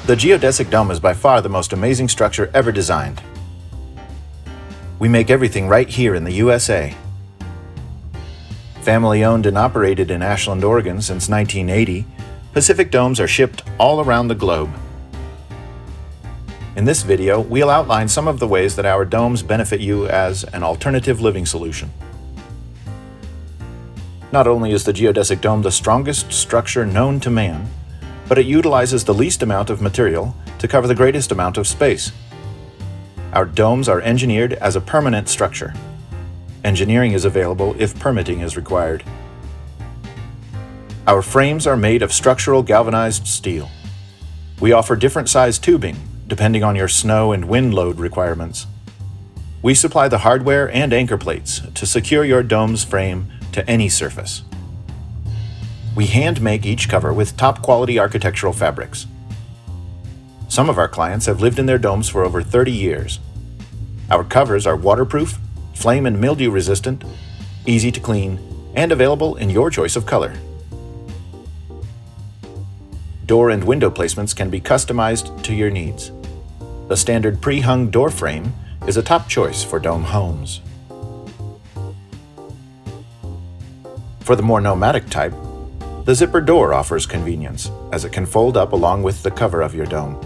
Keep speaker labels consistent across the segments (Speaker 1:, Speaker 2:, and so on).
Speaker 1: The geodesic dome is by far the most amazing structure ever designed. We make everything right here in the USA. Family owned and operated in Ashland, Oregon since 1980, Pacific domes are shipped all around the globe. In this video, we'll outline some of the ways that our domes benefit you as an alternative living solution. Not only is the geodesic dome the strongest structure known to man, but it utilizes the least amount of material to cover the greatest amount of space. Our domes are engineered as a permanent structure. Engineering is available if permitting is required. Our frames are made of structural galvanized steel. We offer different size tubing depending on your snow and wind load requirements. We supply the hardware and anchor plates to secure your dome's frame to any surface. We hand make each cover with top quality architectural fabrics. Some of our clients have lived in their domes for over 30 years. Our covers are waterproof, flame and mildew resistant, easy to clean, and available in your choice of color. Door and window placements can be customized to your needs. The standard pre-hung door frame is a top choice for dome homes. For the more nomadic type, the zipper door offers convenience, as it can fold up along with the cover of your dome.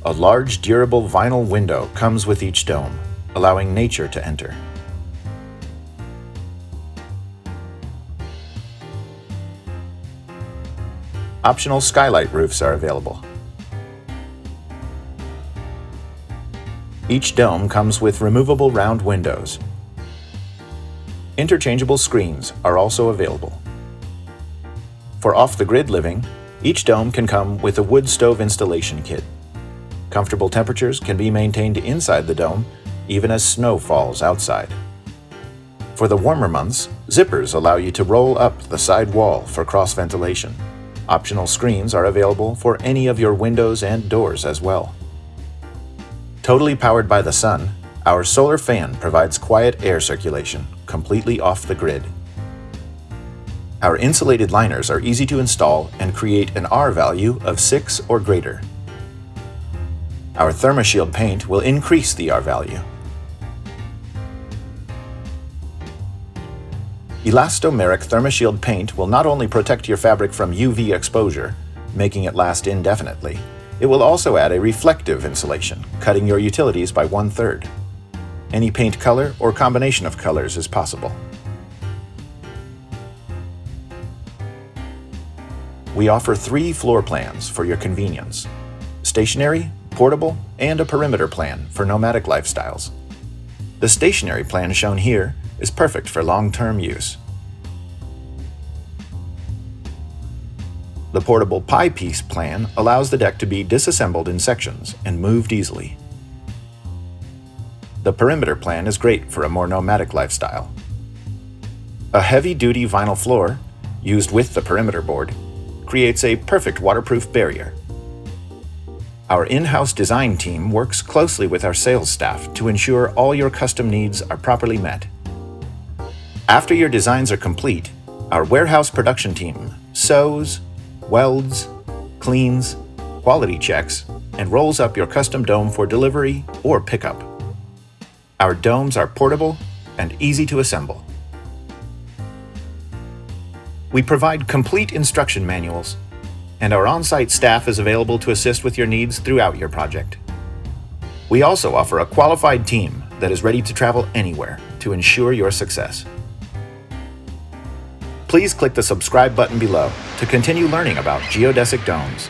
Speaker 1: A large, durable vinyl window comes with each dome, allowing nature to enter. Optional skylight roofs are available. Each dome comes with removable round windows. Interchangeable screens are also available. For off-the-grid living, each dome can come with a wood stove installation kit. Comfortable temperatures can be maintained inside the dome, even as snow falls outside. For the warmer months, zippers allow you to roll up the side wall for cross-ventilation. Optional screens are available for any of your windows and doors as well. Totally powered by the sun, our solar fan provides quiet air circulation, completely off the grid. Our insulated liners are easy to install and create an R value of 6 or greater. Our ThermaShield paint will increase the R value. Elastomeric ThermaShield paint will not only protect your fabric from UV exposure, making it last indefinitely, it will also add a reflective insulation, cutting your utilities by 1/3. Any paint color or combination of colors is possible. We offer 3 floor plans for your convenience: stationary, portable, and a perimeter plan for nomadic lifestyles. The stationary plan shown here is perfect for long-term use. The portable pie piece plan allows the deck to be disassembled in sections and moved easily. The perimeter plan is great for a more nomadic lifestyle. A heavy-duty vinyl floor, used with the perimeter board, creates a perfect waterproof barrier. Our in-house design team works closely with our sales staff to ensure all your custom needs are properly met. After your designs are complete, our warehouse production team sews, welds, cleans, quality checks, and rolls up your custom dome for delivery or pickup. Our domes are portable and easy to assemble. We provide complete instruction manuals, and our on-site staff is available to assist with your needs throughout your project. We also offer a qualified team that is ready to travel anywhere to ensure your success. Please click the subscribe button below to continue learning about geodesic domes.